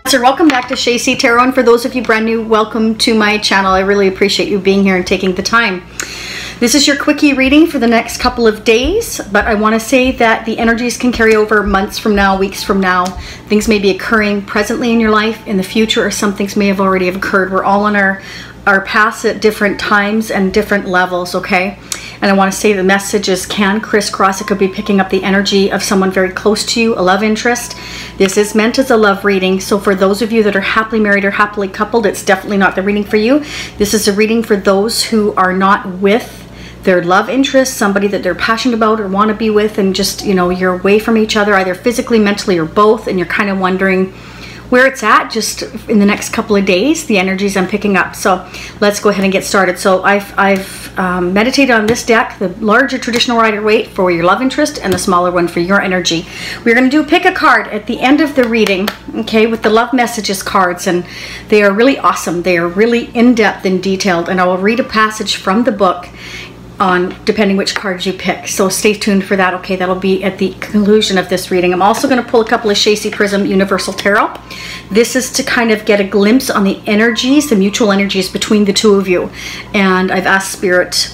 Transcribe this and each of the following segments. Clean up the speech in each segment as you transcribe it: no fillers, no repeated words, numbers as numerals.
So welcome back to Shasie Tarot, and for those of you brand new, welcome to my channel. I really appreciate you being here and taking the time. This is your quickie reading for the next couple of days, but I want to say that the energies can carry over months from now, weeks from now. Things may be occurring presently in your life, in the future, or some things may have already occurred. We're all on our paths at different times and different levels, okay? And I want to say the messages can crisscross. It could be picking up the energy of someone very close to you, a love interest. This is meant as a love reading. So for those of you that are happily married or happily coupled, it's definitely not the reading for you. This is a reading for those who are not with their love interest, somebody that they're passionate about or want to be with, and just, you know, you're away from each other, either physically, mentally, or both, and you're kind of wondering where it's at just in the next couple of days, the energies I'm picking up. So let's go ahead and get started. So I've meditated on this deck, the larger traditional Rider-Waite for your love interest and the smaller one for your energy. We're going to do pick a card at the end of the reading, okay, with the love messages cards, and they are really awesome. They are really in-depth and detailed, and I will read a passage from the book on depending which cards you pick. So stay tuned for that, okay? That'll be at the conclusion of this reading. I'm also going to pull a couple of Shasie Prism Universal Tarot. This is to kind of get a glimpse on the energies, the mutual energies between the two of you. And I've asked Spirit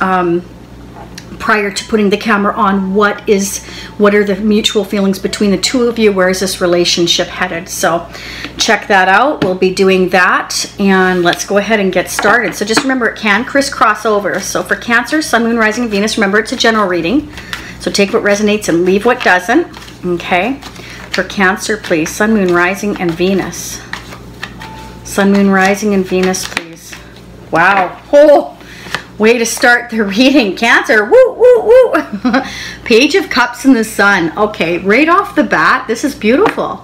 prior to putting the camera on, what are the mutual feelings between the two of you? Where is this relationship headed? So check that out. We'll be doing that, and let's go ahead and get started. So just remember, it can crisscross over. So for Cancer, Sun, Moon, Rising, Venus, remember it's a general reading. So take what resonates and leave what doesn't, okay? For Cancer, please, Sun, Moon, Rising, and Venus. Sun, Moon, Rising, and Venus, please. Wow. Oh! Way to start the reading, Cancer. Woo, woo, woo. Page of Cups and the Sun. Okay, right off the bat, this is beautiful.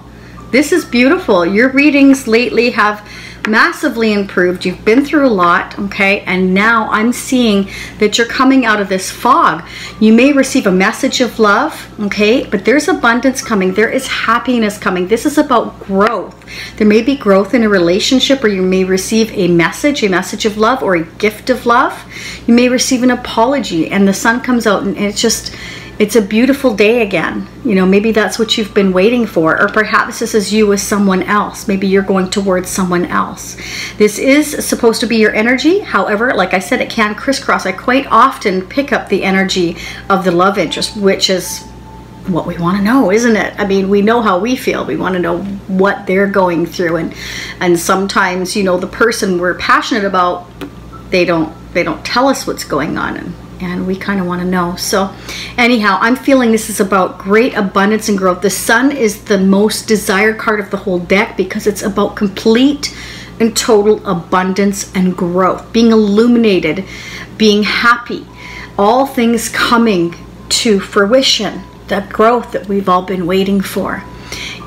This is beautiful. Your readings lately have massively improved. You've been through a lot, okay? And now I'm seeing that you're coming out of this fog. You may receive a message of love, okay? But there's abundance coming. There is happiness coming. This is about growth. There may be growth in a relationship, or you may receive a message of love, or a gift of love. You may receive an apology, and the sun comes out, and it's a beautiful day again. You know, maybe that's what you've been waiting for, or perhaps this is you with someone else. Maybe you're going towards someone else. This is supposed to be your energy. However, like I said, it can crisscross. I quite often pick up the energy of the love interest, which is what we want to know, isn't it? I mean, we know how we feel. We want to know what they're going through, and sometimes, you know, the person we're passionate about, they don't tell us what's going on, and we kind of want to know. So anyhow, I'm feeling this is about great abundance and growth. The Sun is the most desired card of the whole deck because it's about complete and total abundance and growth, being illuminated, being happy, all things coming to fruition, that growth that we've all been waiting for.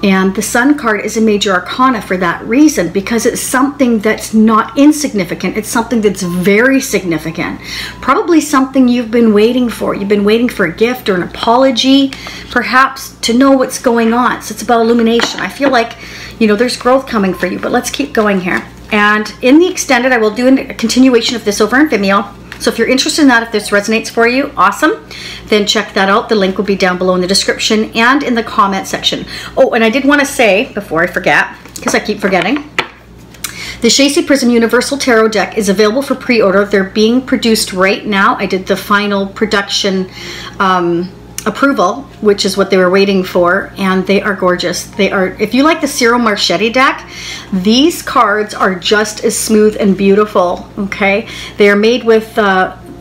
And the Sun card is a major arcana for that reason, because it's something that's not insignificant. It's something that's very significant. Probably something you've been waiting for. You've been waiting for a gift or an apology, perhaps, to know what's going on. So it's about illumination. I feel like, you know, there's growth coming for you, but let's keep going here. And in the extended, I will do a continuation of this over in Vimeo. So if you're interested in that, if this resonates for you, awesome. Then check that out. The link will be down below in the description and in the comment section. Oh, and I did want to say, before I forget, because I keep forgetting, the Shasie Prism Universal Tarot deck is available for pre-order. They're being produced right now. I did the final production approval, which is what they were waiting for, and they are gorgeous. They are, if you like the Ciro Marchetti deck, these cards are just as smooth and beautiful, okay? They are made with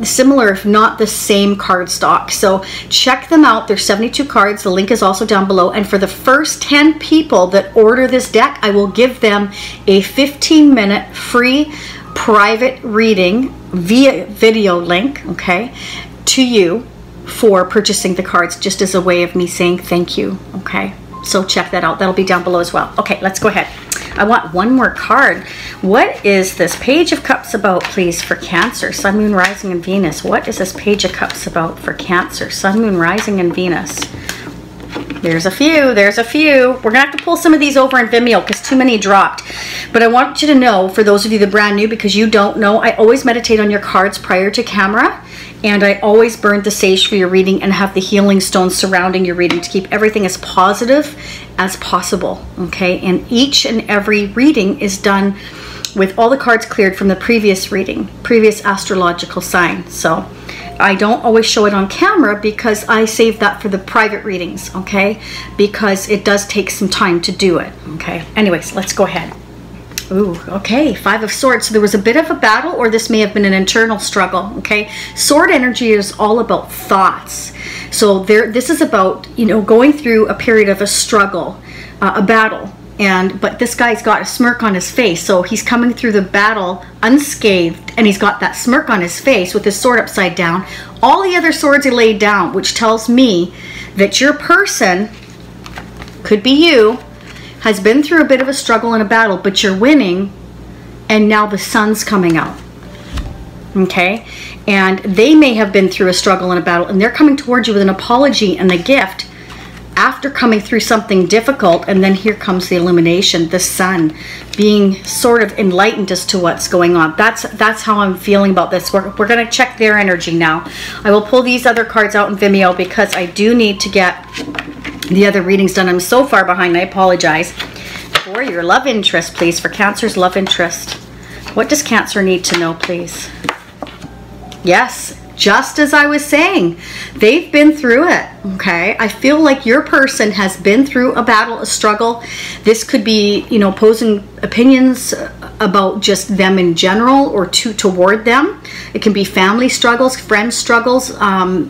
similar, if not the same cardstock. So check them out. There's 72 cards. The link is also down below. And for the first 10 people that order this deck, I will give them a 15-minute free private reading via video link, okay, to you for purchasing the cards, just as a way of me saying thank you, okay? So check that out. That'll be down below as well. Okay, let's go ahead. I want one more card. What is this Page of Cups about, please, for Cancer, Sun, Moon, Rising, and Venus? What is this Page of Cups about for Cancer, Sun, Moon, Rising, and Venus? There's a few. There's a few. We're going to have to pull some of these over in Vimeo because too many dropped. But I want you to know, for those of you that are brand new, because you don't know, I always meditate on your cards prior to camera. And I always burn the sage for your reading and have the healing stones surrounding your reading to keep everything as positive as possible, okay? And each and every reading is done with all the cards cleared from the previous reading, previous astrological sign. So I don't always show it on camera because I save that for the private readings, okay? Because it does take some time to do it, okay? Anyways, let's go ahead. Ooh, okay, Five of Swords. So there was a bit of a battle, or this may have been an internal struggle, okay? Sword energy is all about thoughts. So this is about, you know, going through a period of a struggle, a battle. But this guy's got a smirk on his face, so he's coming through the battle unscathed, and he's got that smirk on his face with his sword upside down. All the other swords are laid down, which tells me that your person, could be you, has been through a bit of a struggle and a battle, but you're winning, and now the sun's coming out. Okay? And they may have been through a struggle and a battle, and they're coming towards you with an apology and a gift after coming through something difficult. And then here comes the illumination, the sun being sort of enlightened as to what's going on. That's how I'm feeling about this. We're going to check their energy now. I will pull these other cards out in Vimeo because I do need to get the other readings done. I'm so far behind, I apologize. For your love interest, please, for Cancer's love interest. What does Cancer need to know, please? Yes, just as I was saying, they've been through it, okay? I feel like your person has been through a battle, a struggle. This could be, you know, opposing opinions about just them in general or toward them. It can be family struggles, friend struggles,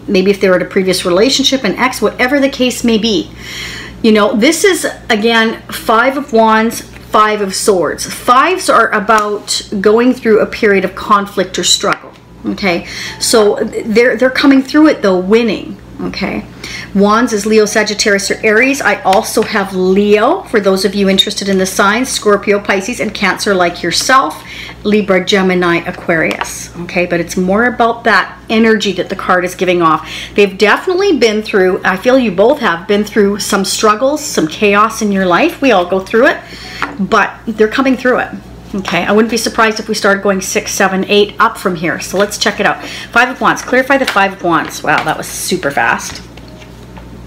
maybe if they were in a previous relationship, an ex, whatever the case may be. You know, this is, again, Five of Wands, Five of Swords. Fives are about going through a period of conflict or struggle. Okay, so they're coming through it though, winning. Okay, Wands is Leo, Sagittarius, or Aries. I also have Leo for those of you interested in the signs, Scorpio, Pisces, and Cancer like yourself, Libra, Gemini, Aquarius. Okay, but it's more about that energy that the card is giving off. They've definitely been through, I feel you both have been through some struggles, some chaos in your life. We all go through it, but they're coming through it. Okay, I wouldn't be surprised if we started going 6, 7, 8 up from here. So let's check it out. Five of Wands. Clarify the Five of Wands. Wow, that was super fast.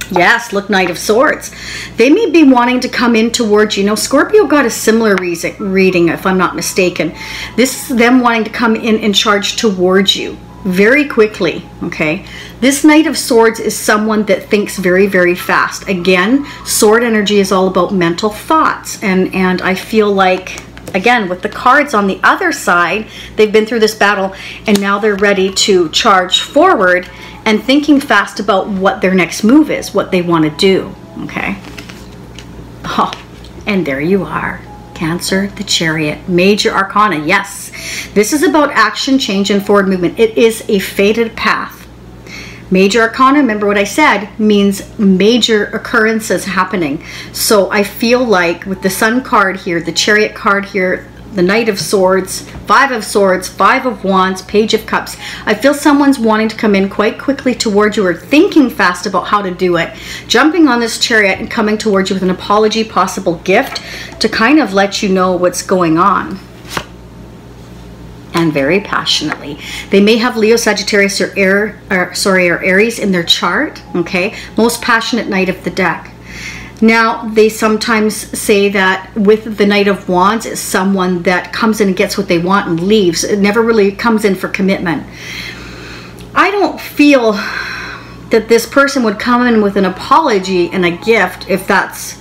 Yes, look, Knight of Swords. They may be wanting to come in towards you. You know, Scorpio got a similar reading, if I'm not mistaken. This is them wanting to come in and charge towards you very quickly, okay? This Knight of Swords is someone that thinks very, very fast. Again, sword energy is all about mental thoughts. And I feel like, again, with the cards on the other side, they've been through this battle and now they're ready to charge forward and thinking fast about what their next move is, what they want to do, okay? Oh, and there you are. Cancer, the Chariot, Major Arcana. Yes, this is about action, change, and forward movement. It is a fated path. Major Arcana, remember what I said, means major occurrences happening. So I feel like with the Sun card here, the Chariot card here, the Knight of Swords, Five of Swords, Five of Wands, Page of Cups, I feel someone's wanting to come in quite quickly towards you or thinking fast about how to do it, jumping on this Chariot and coming towards you with an apology, possible gift to kind of let you know what's going on. And very passionately. They may have Leo, Sagittarius, or Aries in their chart, okay? Most passionate Knight of the deck. Now, they sometimes say that with the Knight of Wands, it's someone that comes in and gets what they want and leaves. It never really comes in for commitment. I don't feel that this person would come in with an apology and a gift if that's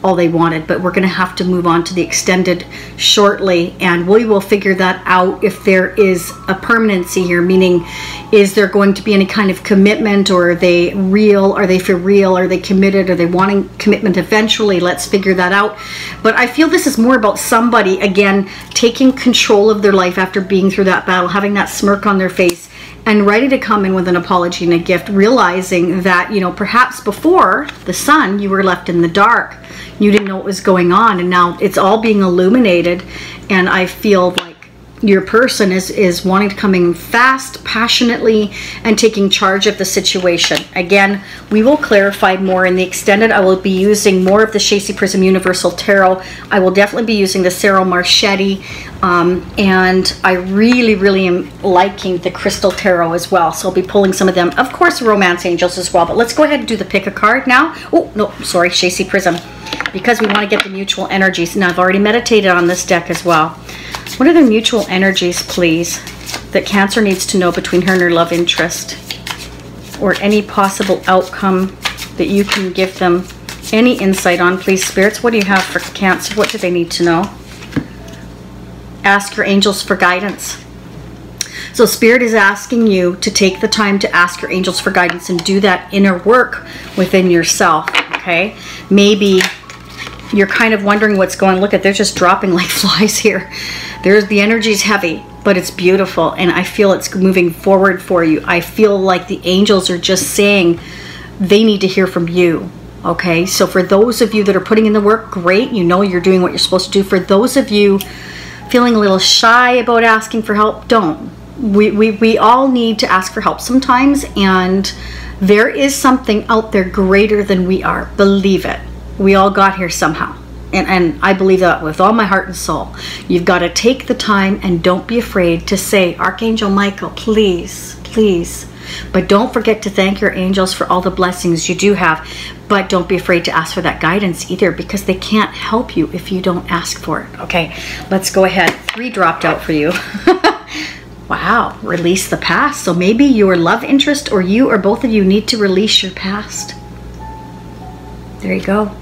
all they wanted, but we're going to have to move on to the extended shortly, and we will figure that out if there is a permanency here, meaning is there going to be any kind of commitment, or are they real, are they for real, are they committed, are they wanting commitment eventually? Let's figure that out. But I feel this is more about somebody, again, taking control of their life after being through that battle, having that smirk on their face, and ready to come in with an apology and a gift, realizing that, you know, perhaps before the Sun, you were left in the dark. You didn't know what was going on, and now it's all being illuminated, and I feel like your person is wanting to come in fast, passionately, and taking charge of the situation. Again, we will clarify more in the extended. I will be using more of the Shasie Prism Universal Tarot. I will definitely be using the Ciro Marchetti, and I really am liking the Crystal Tarot as well. So I'll be pulling some of them. Of course, Romance Angels as well. But let's go ahead and do the pick a card now. Oh, no, sorry, Shasie Prism. Because we want to get the mutual energies. Now, I've already meditated on this deck as well. What are the mutual energies, please, that Cancer needs to know between her and her love interest? Or any possible outcome that you can give them any insight on, please, spirits? What do you have for Cancer? What do they need to know? Ask your angels for guidance. So Spirit is asking you to take the time to ask your angels for guidance and do that inner work within yourself, okay? Maybe you're kind of wondering what's going. Look at, they're just dropping like flies here. The energy is heavy, but it's beautiful, and I feel it's moving forward for you. I feel like the angels are just saying they need to hear from you, okay? So for those of you that are putting in the work, great. You know you're doing what you're supposed to do. For those of you feeling a little shy about asking for help, don't. We all need to ask for help sometimes, and there is something out there greater than we are. Believe it. We all got here somehow. And I believe that with all my heart and soul. You've got to take the time and don't be afraid to say, Archangel Michael, please, please. But don't forget to thank your angels for all the blessings you do have. But don't be afraid to ask for that guidance either, because they can't help you if you don't ask for it. Okay, let's go ahead. 3 dropped out for you. Wow, release the past. So maybe your love interest or you or both of you need to release your past. There you go.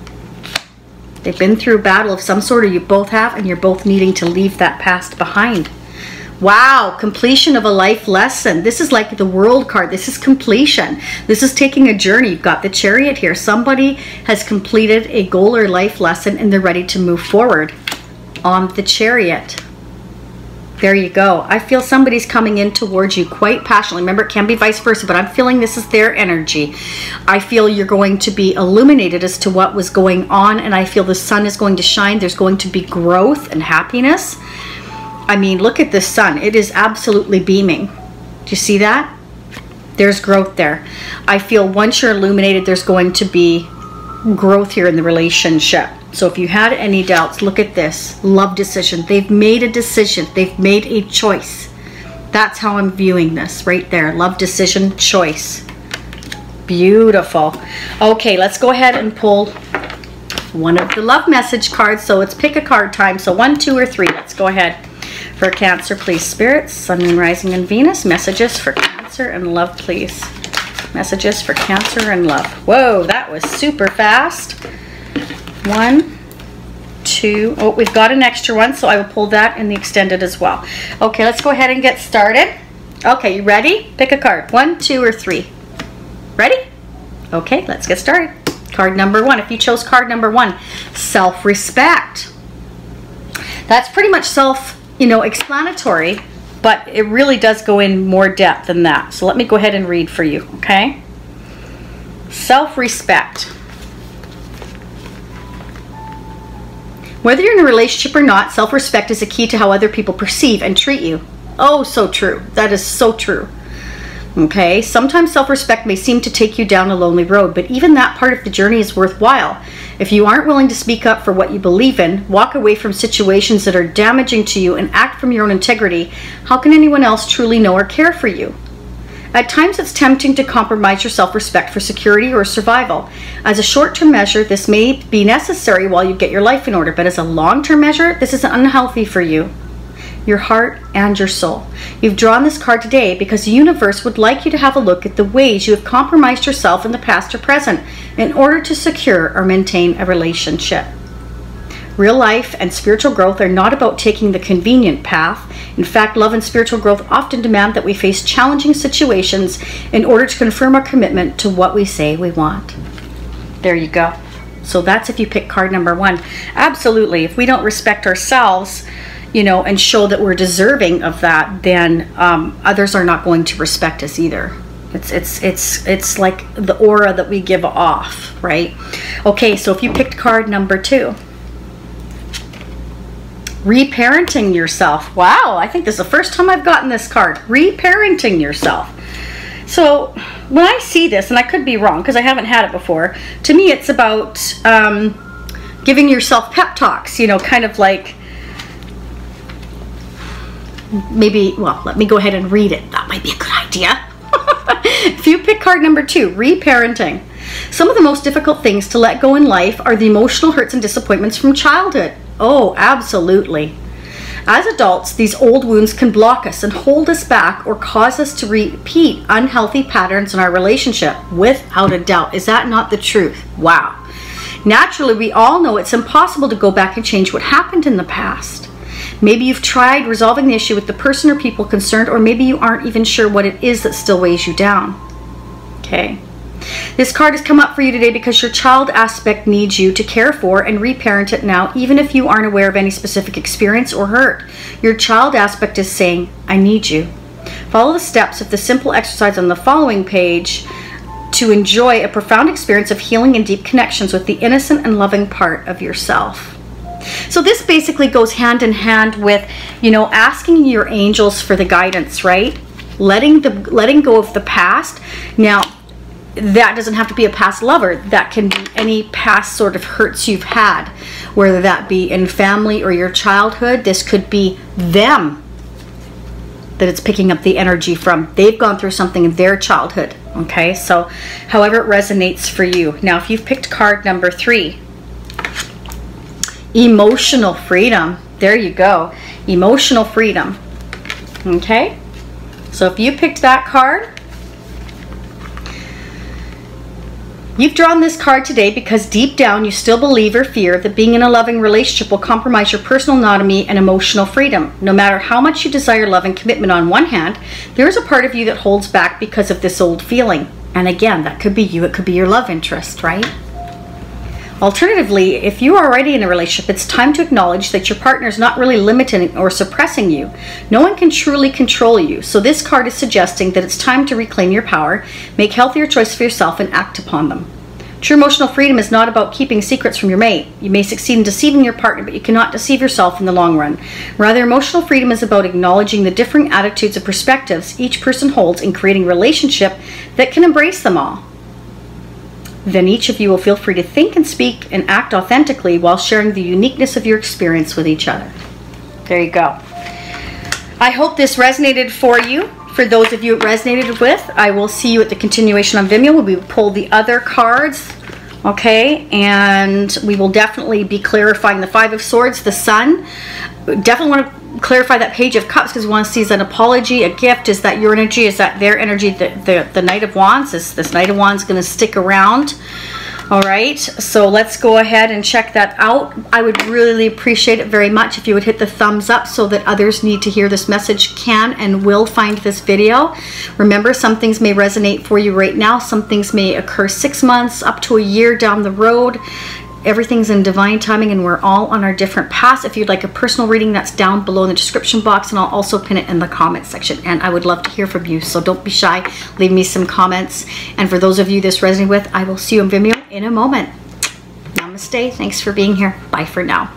They've been through a battle of some sort, or you both have, and you're both needing to leave that past behind. Wow, completion of a life lesson. This is like the World card. This is completion. This is taking a journey. You've got the Chariot here. Somebody has completed a goal or life lesson, and they're ready to move forward on the Chariot. There you go. I feel somebody's coming in towards you quite passionately. Remember, it can be vice versa, but I'm feeling this is their energy. I feel you're going to be illuminated as to what was going on, and I feel the sun is going to shine. There's going to be growth and happiness. I mean, look at the sun. It is absolutely beaming. Do you see that? There's growth there. I feel once you're illuminated, there's going to be growth here in the relationship. So if you had any doubts, look at this. Love decision. They've made a decision. They've made a choice. That's how I'm viewing this right there. Love decision, choice. Beautiful. Okay, let's go ahead and pull one of the love message cards. So it's pick a card time. So 1, 2, or 3. Let's go ahead. For Cancer, please, spirits. Sun, Moon, Rising, and Venus. Messages for Cancer and love, please. Messages for Cancer and love. Whoa, that was super fast. 1, 2. Oh, we've got an extra one, so I will pull that in the extended as well. Okay, let's go ahead and get started. Okay, you ready? Pick a card. 1, 2, or 3. Ready? Okay, let's get started. Card number 1. If you chose card number 1, self-respect. That's pretty much self-explanatory, but it really does go in more depth than that. So let me go ahead and read for you, okay? Self-respect. Whether you're in a relationship or not, self-respect is a key to how other people perceive and treat you. Oh, so true. That is so true. Okay, sometimes self-respect may seem to take you down a lonely road, but even that part of the journey is worthwhile. If you aren't willing to speak up for what you believe in, walk away from situations that are damaging to you, and act from your own integrity, how can anyone else truly know or care for you? At times, it's tempting to compromise your self-respect for security or survival. As a short-term measure, this may be necessary while you get your life in order, but as a long-term measure, this is unhealthy for you, your heart, and your soul. You've drawn this card today because the universe would like you to have a look at the ways you have compromised yourself in the past or present in order to secure or maintain a relationship. Real life and spiritual growth are not about taking the convenient path. In fact, love and spiritual growth often demand that we face challenging situations in order to confirm our commitment to what we say we want. There you go. So that's if you pick card number 1. Absolutely. If we don't respect ourselves, and show that we're deserving of that, then others are not going to respect us either. It's like the aura that we give off, right? Okay, so if you picked card number 2, Reparenting yourself. Wow, I think this is the first time I've gotten this card. Reparenting yourself. So when I see this, and I could be wrong because I haven't had it before, to me it's about giving yourself pep talks, you know, kind of like, maybe, well, let me go ahead and read it. That might be a good idea. If you pick card number 2, reparenting. Some of the most difficult things to let go in life are the emotional hurts and disappointments from childhood. Oh, absolutely. As adults, these old wounds can block us and hold us back or cause us to repeat unhealthy patterns in our relationship, without a doubt. Is that not the truth? Wow. Naturally, we all know it's impossible to go back and change what happened in the past. Maybe you've tried resolving the issue with the person or people concerned, or maybe you aren't even sure what it is that still weighs you down. Okay. This card has come up for you today because your child aspect needs you to care for and reparent it now, even if you aren't aware of any specific experience or hurt. Your child aspect is saying, I need you. Follow the steps of the simple exercise on the following page to enjoy a profound experience of healing and deep connections with the innocent and loving part of yourself. So this basically goes hand in hand with, you know, asking your angels for the guidance, right? Letting go of the past. Now, that doesn't have to be a past lover. That can be any past sort of hurts you've had, whether that be in family or your childhood. This could be them that it's picking up the energy from. They've gone through something in their childhood. Okay, so however it resonates for you. Now, if you've picked card number 3, emotional freedom. There you go. Emotional freedom. Okay, so if you picked that card, you've drawn this card today because deep down you still believe or fear that being in a loving relationship will compromise your personal autonomy and emotional freedom. No matter how much you desire love and commitment on one hand, there is a part of you that holds back because of this old feeling. And again, that could be you, it could be your love interest, right? Alternatively, if you are already in a relationship, it's time to acknowledge that your partner is not really limiting or suppressing you. No one can truly control you. So this card is suggesting that it's time to reclaim your power, make healthier choices for yourself, and act upon them. True emotional freedom is not about keeping secrets from your mate. You may succeed in deceiving your partner, but you cannot deceive yourself in the long run. Rather, emotional freedom is about acknowledging the differing attitudes and perspectives each person holds in creating a relationship that can embrace them all. Then each of you will feel free to think and speak and act authentically while sharing the uniqueness of your experience with each other. There you go. I hope this resonated for you. For those of you it resonated with, I will see you at the continuation on Vimeo. We will pull the other cards, okay? And we will definitely be clarifying the 5 of Swords, the Sun. Definitely want to clarify that Page of Cups because we want to see is an apology, a gift. Is that your energy? Is that their energy? The Knight of Wands. Is this Knight of Wands going to stick around? All right, so let's go ahead and check that out. I would really appreciate it very much if you would hit the thumbs up so that others need to hear this message can and will find this video. Remember, some things may resonate for you right now. Some things may occur 6 months up to a year down the road. Everything's in divine timing and we're all on our different paths. If you'd like a personal reading, that's down below in the description box, and I'll also pin it in the comment section. And I would love to hear from you, so don't be shy. Leave me some comments. And for those of you this resonates with, I will see you on Vimeo in a moment. Namaste. Thanks for being here. Bye for now.